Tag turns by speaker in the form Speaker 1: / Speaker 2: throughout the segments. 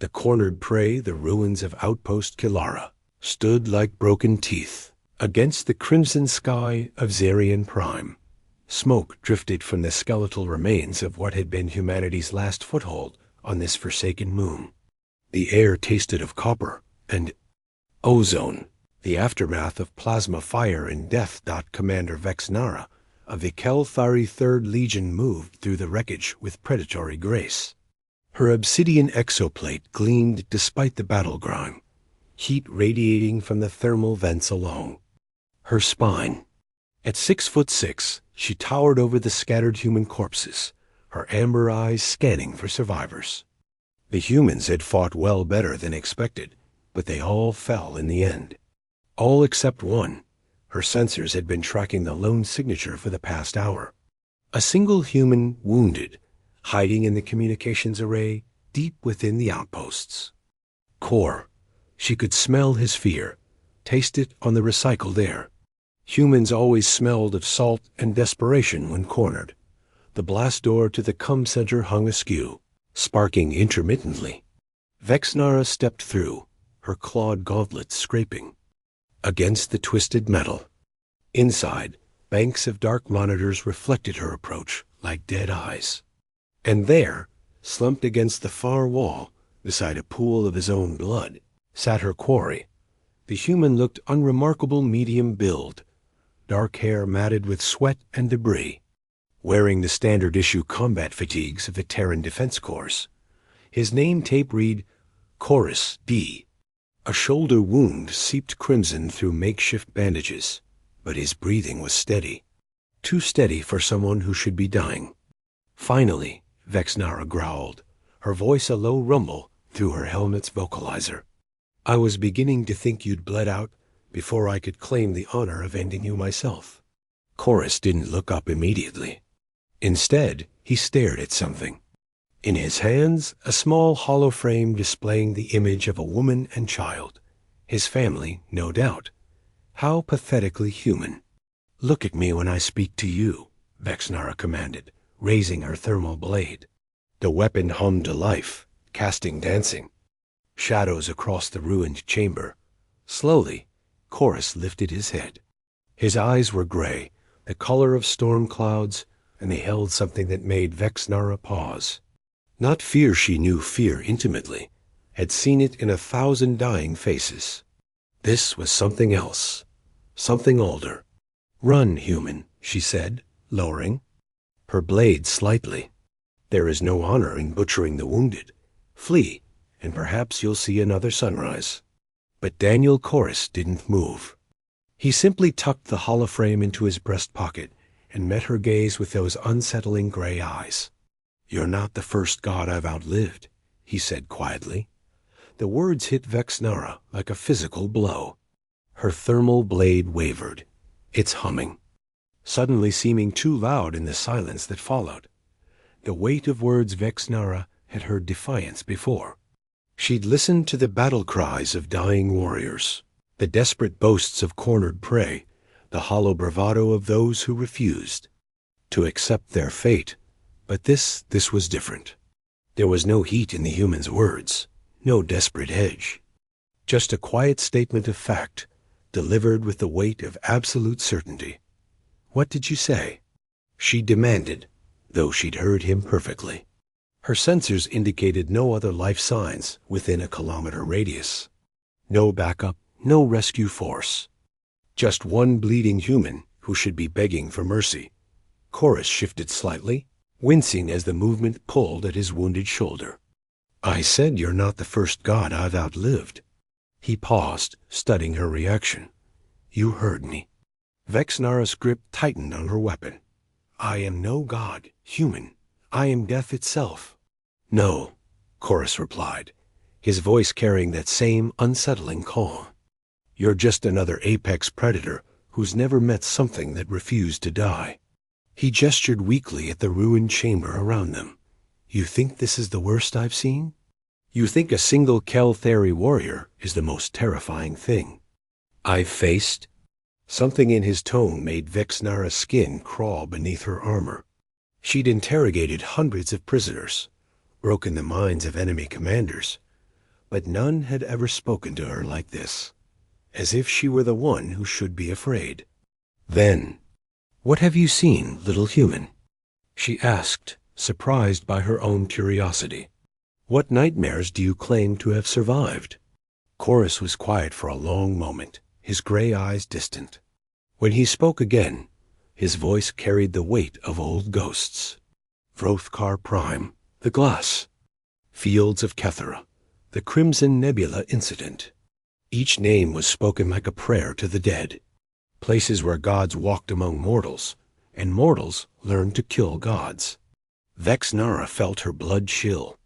Speaker 1: The cornered prey, the ruins of outpost Kilara, stood like broken teeth against the crimson sky of Zarian Prime. Smoke drifted from the skeletal remains of what had been humanity's last foothold on this forsaken moon. The air tasted of copper and ozone, the aftermath of plasma fire and death. Commander Vexnara of the Kelthari 3rd Legion moved through the wreckage with predatory grace. Her obsidian exoplate gleamed despite the battle grime, heat radiating from the thermal vents along her spine. At 6'6", she towered over the scattered human corpses, her amber eyes scanning for survivors. The humans had fought well better than expected, but they all fell in the end. All except one. Her sensors had been tracking the lone signature for the past hour. A single human wounded, hiding in the communications array deep within the outposts. Core. She could smell his fear, taste it on the recycled air. Humans always smelled of salt and desperation when cornered. The blast door to the cum center hung askew, sparking intermittently. Vexnara stepped through, her clawed gauntlets scraping against the twisted metal. Inside, banks of dark monitors reflected her approach like dead eyes. And there, slumped against the far wall, beside a pool of his own blood, sat her quarry. The human looked unremarkable medium build, dark hair matted with sweat and debris, wearing the standard-issue combat fatigues of the Terran Defense Corps. His name tape read, Chorus D. A shoulder wound seeped crimson through makeshift bandages, but his breathing was steady. Too steady for someone who should be dying. Finally, Vexnara growled, her voice a low rumble through her helmet's vocalizer. I was beginning to think you'd bled out before I could claim the honor of ending you myself. Chorus didn't look up immediately. Instead, he stared at something. In his hands, a small hollow frame displaying the image of a woman and child. His family, no doubt. How pathetically human. Look at me when I speak to you, Vexnara commanded, raising her thermal blade. The weapon hummed to life, casting dancing shadows across the ruined chamber. Slowly, Chorus lifted his head. His eyes were gray, the color of storm clouds, and they held something that made Vexnara pause. Not fear, she knew fear intimately, had seen it in 1,000 dying faces. This was something else, something older. Run, human, she said, lowering her blade slightly. There is no honor in butchering the wounded. Flee, and perhaps you'll see another sunrise. But Daniel Chorus didn't move. He simply tucked the holoframe into his breast pocket and met her gaze with those unsettling gray eyes. You're not the first god I've outlived, he said quietly. The words hit Vexnara like a physical blow. Her thermal blade wavered, its humming, suddenly seeming too loud in the silence that followed. The weight of words Vexnara had heard defiance before. She'd listened to the battle cries of dying warriors, the desperate boasts of cornered prey, the hollow bravado of those who refused to accept their fate. But this was different. There was no heat in the human's words, no desperate hedge. Just a quiet statement of fact, delivered with the weight of absolute certainty. What did you say? She demanded, though she'd heard him perfectly. Her sensors indicated no other life signs within a kilometer radius. No backup, no rescue force. Just one bleeding human who should be begging for mercy. Chorus shifted slightly, wincing as the movement pulled at his wounded shoulder. I said you're not the first god I've outlived. He paused, studying her reaction. You heard me. Vexnara's grip tightened on her weapon. I am no god, human. I am death itself. No, Chorus replied, his voice carrying that same unsettling calm. You're just another apex predator who's never met something that refused to die. He gestured weakly at the ruined chamber around them. You think this is the worst I've seen? You think a single Kelthari warrior is the most terrifying thing I've faced? Something in his tone made Vexnara's skin crawl beneath her armor. She'd interrogated hundreds of prisoners, broken the minds of enemy commanders, but none had ever spoken to her like this, as if she were the one who should be afraid. Then, "What have you seen, little human?" she asked, surprised by her own curiosity. "What nightmares do you claim to have survived?" Chorus was quiet for a long moment, his gray eyes distant. When he spoke again, his voice carried the weight of old ghosts. Hrothgar Prime, the glass, fields of Kethera, the Crimson Nebula incident. Each name was spoken like a prayer to the dead, places where gods walked among mortals, and mortals learned to kill gods. Vexnara felt her blood chill.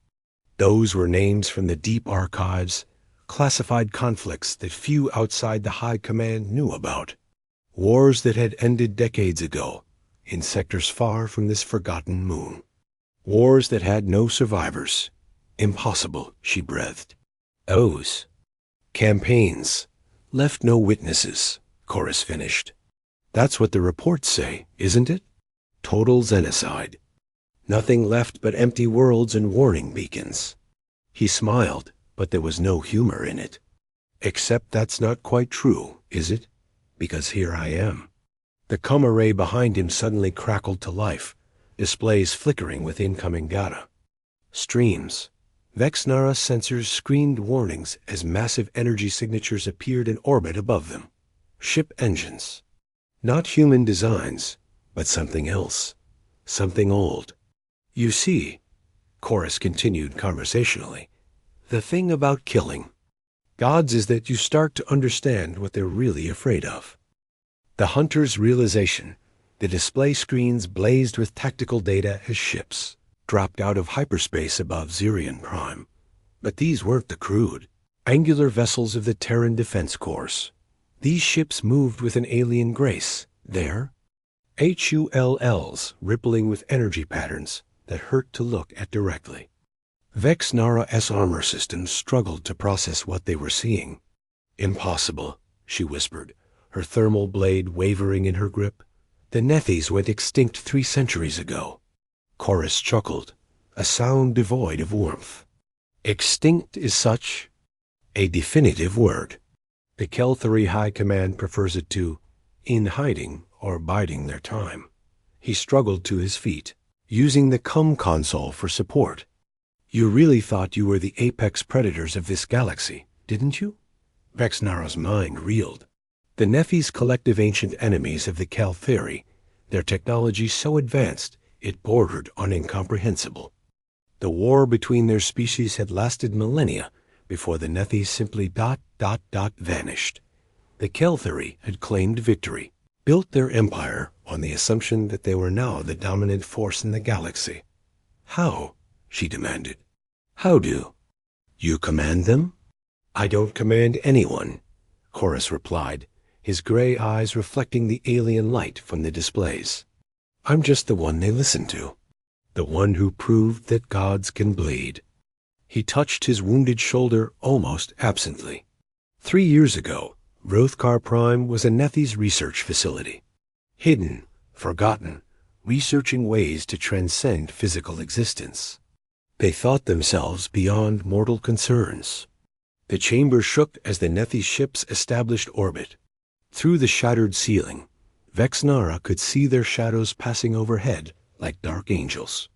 Speaker 1: Those were names from the deep archives, classified conflicts that few outside the High Command knew about. Wars that had ended decades ago, in sectors far from this forgotten moon. Wars that had no survivors. Impossible, she breathed. O's. Campaigns. Left no witnesses, Chorus finished. That's what the reports say, isn't it? Total genocide. Nothing left but empty worlds and warning beacons. He smiled, but there was no humor in it. Except that's not quite true, is it? Because here I am. The com array behind him suddenly crackled to life, displays flickering with incoming data. Streams. Vexnara sensors screened warnings as massive energy signatures appeared in orbit above them. Ship engines. Not human designs, but something else. Something old. You see, Chorus continued conversationally, the thing about killing gods is that you start to understand what they're really afraid of. The hunter's realization, the display screens blazed with tactical data as ships dropped out of hyperspace above Zerion Prime. But these weren't the crude, angular vessels of the Terran Defense Corps. These ships moved with an alien grace. Their HULLs rippling with energy patterns that hurt to look at directly. Vexnara's armor systems struggled to process what they were seeing. Impossible, she whispered, her thermal blade wavering in her grip. The Nethys went extinct 3 centuries ago. Chorus chuckled, a sound devoid of warmth. Extinct is such a definitive word. The Kelthari High Command prefers it to in hiding or biding their time. He struggled to his feet, using the CUM console for support. You really thought you were the apex predators of this galaxy, didn't you? Vexnara's mind reeled. The Nephi's collective ancient enemies of the Kelthari, their technology so advanced it bordered on incomprehensible. The war between their species had lasted millennia before the Nethys simply vanished. The Kelthari had claimed victory, built their empire on the assumption that they were now the dominant force in the galaxy. How? She demanded. How do? You command them? I don't command anyone, Chorus replied, his gray eyes reflecting the alien light from the displays. I'm just the one they listen to, the one who proved that gods can bleed. He touched his wounded shoulder almost absently. 3 years ago, Hrothgar Prime was a Nethys research facility. Hidden, forgotten, researching ways to transcend physical existence. They thought themselves beyond mortal concerns. The chamber shook as the Nethys ships established orbit. Through the shattered ceiling, Vexnara could see their shadows passing overhead like dark angels.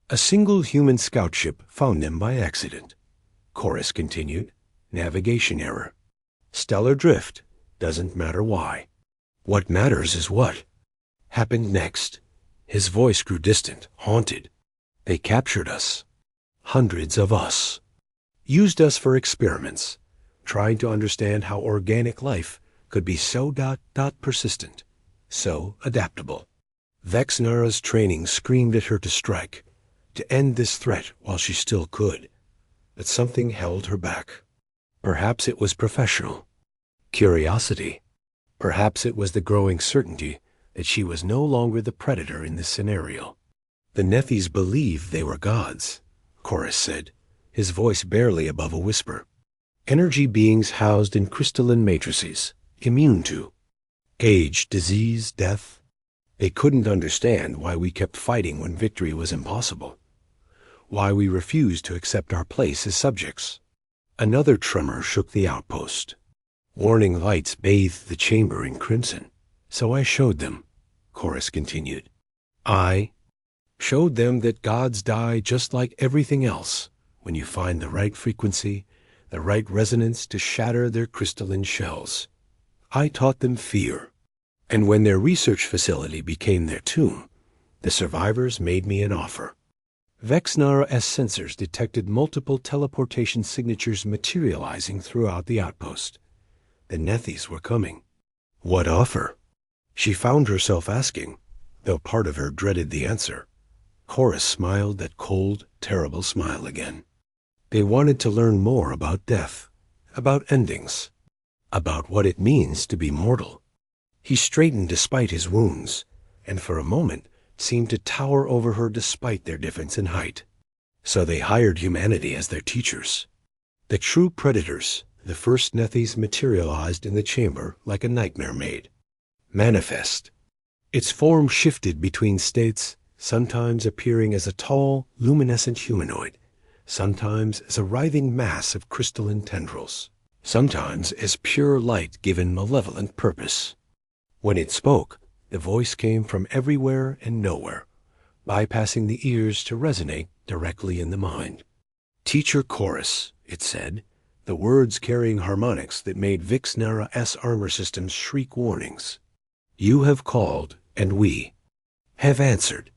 Speaker 1: A single human scout ship found them by accident. Chorus continued. Navigation error. Stellar drift. Doesn't matter why. What matters is what happened next. His voice grew distant, haunted. They captured us. Hundreds of us. Used us for experiments, trying to understand how organic life could be so persistent, so adaptable. Vexnara's training screamed at her to strike, to end this threat while she still could. But something held her back. Perhaps it was professional. Curiosity. Perhaps it was the growing certainty that she was no longer the predator in this scenario. The Nethys believed they were gods, Chorus said, his voice barely above a whisper. Energy beings housed in crystalline matrices, immune to age, disease, death. They couldn't understand why we kept fighting when victory was impossible, why we refused to accept our place as subjects. Another tremor shook the outpost. Warning lights bathed the chamber in crimson. So I showed them, Chorus continued. I showed them that gods die just like everything else when you find the right frequency, the right resonance to shatter their crystalline shells. I taught them fear. And when their research facility became their tomb, the survivors made me an offer. Vexnara's sensors detected multiple teleportation signatures materializing throughout the outpost. The Nethys were coming. What offer? She found herself asking, though part of her dreaded the answer. Chorus smiled that cold, terrible smile again. They wanted to learn more about death, about endings, about what it means to be mortal. He straightened despite his wounds, and for a moment seemed to tower over her despite their difference in height. So they hired humanity as their teachers. The true predators, the first Nethys, materialized in the chamber like a nightmare maid. Manifest. Its form shifted between states, sometimes appearing as a tall, luminescent humanoid, sometimes as a writhing mass of crystalline tendrils, sometimes as pure light given malevolent purpose. When it spoke, the voice came from everywhere and nowhere, bypassing the ears to resonate directly in the mind. Teacher Chorus, it said, the words carrying harmonics that made Vexnara's armor systems shriek warnings. You have called, and we have answered.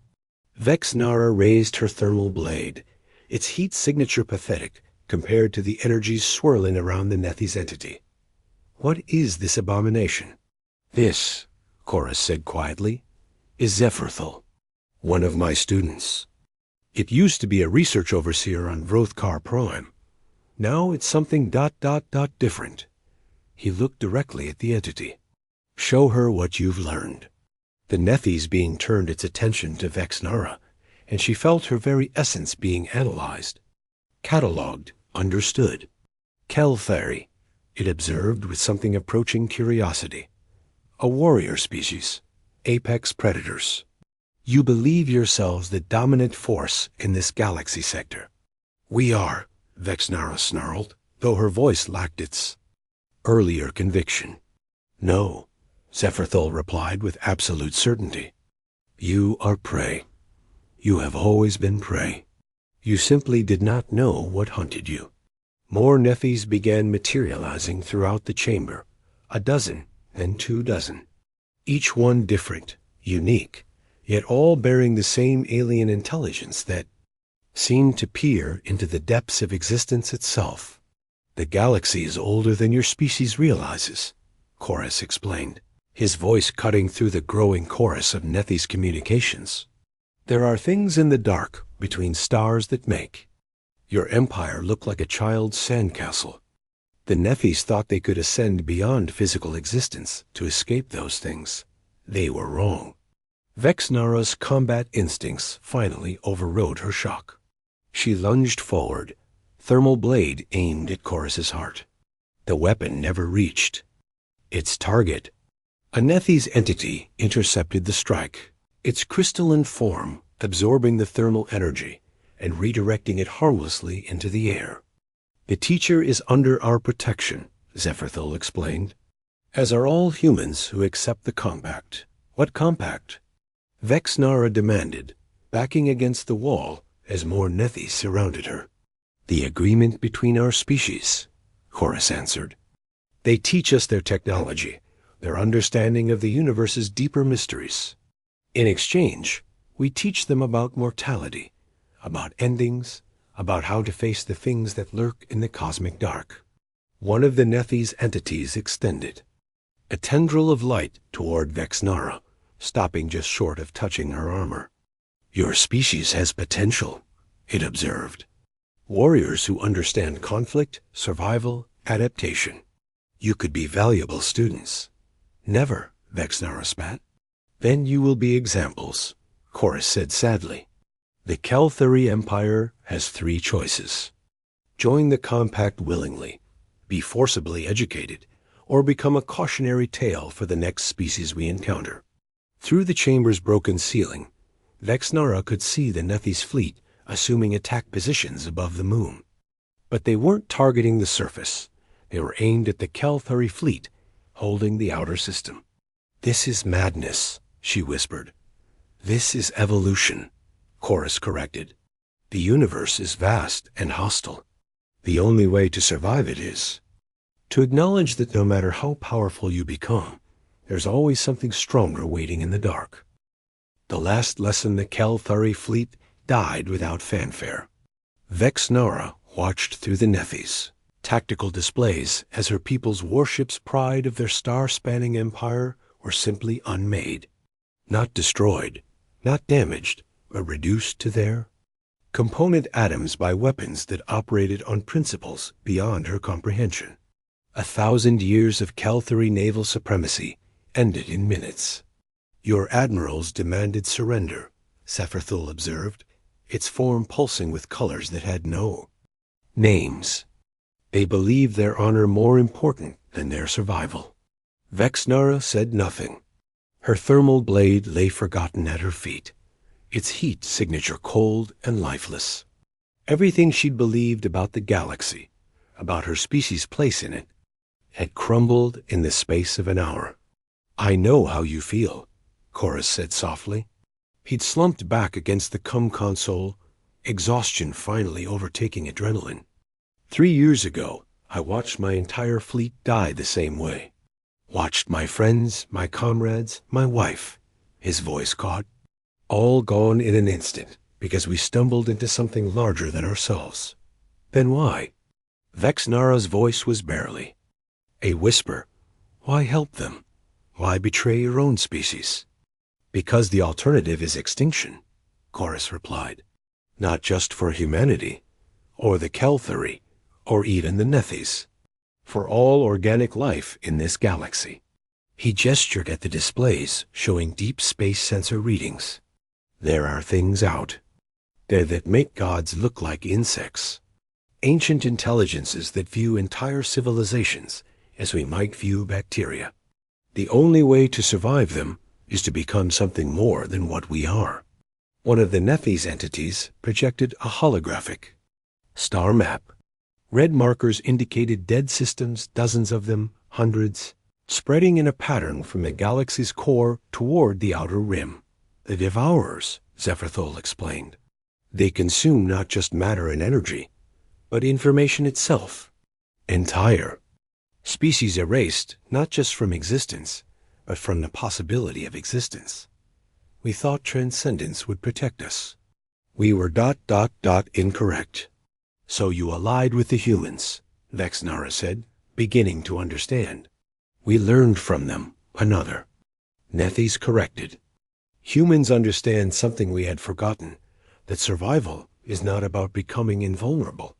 Speaker 1: Vexnara raised her thermal blade, its heat signature pathetic compared to the energies swirling around the Nethys entity. What is this abomination? This, Chorus said quietly, is Zephyrdhel, one of my students. It used to be a research overseer on Vrothkar Prime. Now it's something ... different. He looked directly at the entity. Show her what you've learned. The Nethys being turned its attention to Vexnara, and she felt her very essence being analyzed, catalogued, understood. Kelthari, it observed with something approaching curiosity. A warrior species, apex predators. You believe yourselves the dominant force in this galaxy sector. We are, Vexnara snarled, though her voice lacked its earlier conviction. No, Zephyrdhel replied with absolute certainty. You are prey. You have always been prey. You simply did not know what hunted you. More Nethys began materializing throughout the chamber, a dozen, then 24, each one different, unique, yet all bearing the same alien intelligence that seemed to peer into the depths of existence itself. The galaxy is older than your species realizes, Chorus explained, his voice cutting through the growing chorus of Nethys communications. There are things in the dark between stars that make your empire look like a child's sandcastle. The Nethys thought they could ascend beyond physical existence to escape those things. They were wrong. Vexnara's combat instincts finally overrode her shock. She lunged forward, thermal blade aimed at Chorus's heart. The weapon never reached its target. A Nethys entity intercepted the strike, its crystalline form absorbing the thermal energy and redirecting it harmlessly into the air. The teacher is under our protection, Zephyrdhel explained, as are all humans who accept the compact. What compact? Vexnara demanded, backing against the wall as more Nethys surrounded her. The agreement between our species, Chorus answered. They teach us their technology, their understanding of the universe's deeper mysteries. In exchange, we teach them about mortality, about endings, about how to face the things that lurk in the cosmic dark. One of the Nethys entities extended a tendril of light toward Vexnara, stopping just short of touching her armor. Your species has potential, it observed. Warriors who understand conflict, survival, adaptation. You could be valuable students. Never, Vexnara spat. Then you will be examples, Chorus said sadly. The Kelthari Empire has 3 choices. Join the compact willingly, be forcibly educated, or become a cautionary tale for the next species we encounter. Through the chamber's broken ceiling, Vexnara could see the Nethys fleet assuming attack positions above the moon. But they weren't targeting the surface. They were aimed at the Calthari fleet, holding the outer system. "This is madness," she whispered. "This is evolution," Chorus corrected. "The universe is vast and hostile. The only way to survive it is to acknowledge that no matter how powerful you become, there's always something stronger waiting in the dark." The last lesson the Calthari fleet died without fanfare. Vexnara watched through the Nethys, tactical displays as her people's warships' pride of their star-spanning empire were simply unmade. Not destroyed, not damaged, but reduced to their component atoms by weapons that operated on principles beyond her comprehension. 1,000 years of Calthari naval supremacy ended in minutes. "Your admirals demanded surrender," Sepharthul observed, its form pulsing with colors that had no names. "They believed their honor more important than their survival." Vexnara said nothing. Her thermal blade lay forgotten at her feet, its heat signature cold and lifeless. Everything she'd believed about the galaxy, about her species' place in it, had crumbled in the space of an hour. "I know how you feel," Chorus said softly. He'd slumped back against the console, exhaustion finally overtaking adrenaline. 3 years ago, I watched my entire fleet die the same way. Watched my friends, my comrades, my wife," his voice caught, "all gone in an instant because we stumbled into something larger than ourselves." "Then why?" Vexnara's voice was barely a whisper. "Why help them? Why betray your own species?" "Because the alternative is extinction," Chorus replied. "Not just for humanity, or the Calthari, or even the Nethys. For all organic life in this galaxy." He gestured at the displays showing deep space sensor readings. "There are things out there that make gods look like insects. Ancient intelligences that view entire civilizations as we might view bacteria. The only way to survive them is to become something more than what we are." One of the Nethys entities projected a holographic star map. Red markers indicated dead systems, dozens of them, hundreds, spreading in a pattern from the galaxy's core toward the outer rim. "The Devourers," Sepharthul explained. "They consume not just matter and energy, but information itself. Entire species erased, not just from existence, but from the possibility of existence. We thought transcendence would protect us. We were ... incorrect." "So you allied with the humans," Vexnara said, beginning to understand. "We learned from them, another." Nethys corrected. "Humans understand something we had forgotten, that survival is not about becoming invulnerable.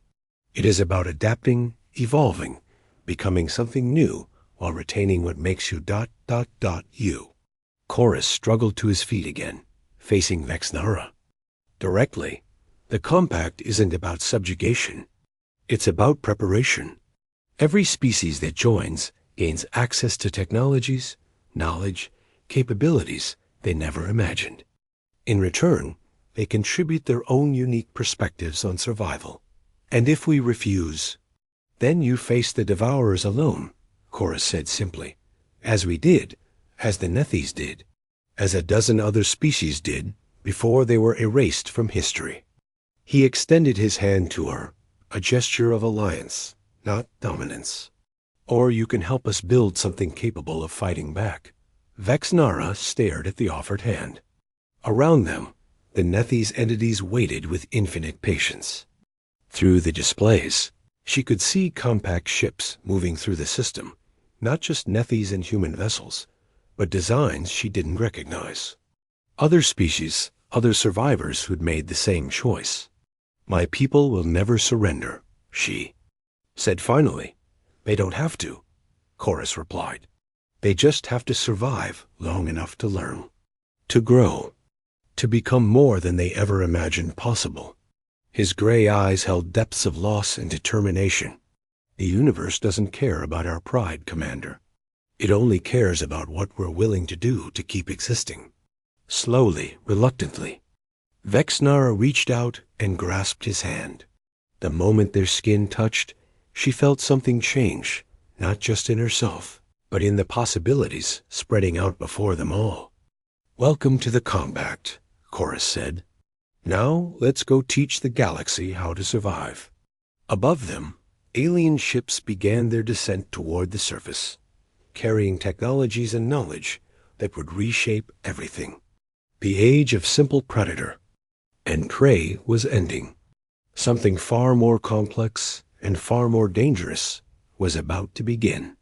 Speaker 1: It is about adapting, evolving, becoming something new while retaining what makes you ... you." Chorus struggled to his feet again, facing Vexnara. Directly, "The compact isn't about subjugation. It's about preparation. Every species that joins gains access to technologies, knowledge, capabilities they never imagined. In return, they contribute their own unique perspectives on survival. And if we refuse, then you face the Devourers alone," Chorus said simply. "As we did, as the Nethys did, as a dozen other species did before they were erased from history." He extended his hand to her, a gesture of alliance, not dominance. "Or you can help us build something capable of fighting back." Vexnara stared at the offered hand. Around them, the Nethys entities waited with infinite patience. Through the displays, she could see compact ships moving through the system, not just Nethys and human vessels, but designs she didn't recognize. Other species, other survivors who'd made the same choice. "My people will never surrender," she said finally. "They don't have to," Chorus replied. "They just have to survive long enough to learn, to grow, to become more than they ever imagined possible." His gray eyes held depths of loss and determination. "The universe doesn't care about our pride, Commander. It only cares about what we're willing to do to keep existing." Slowly, reluctantly, Vexnara reached out and grasped his hand. The moment their skin touched, she felt something change, not just in herself, but in the possibilities spreading out before them all. "Welcome to the combat," Chorus said. "Now let's go teach the galaxy how to survive." Above them, alien ships began their descent toward the surface, carrying technologies and knowledge that would reshape everything. The age of simple predator and prey was ending. Something far more complex and far more dangerous was about to begin.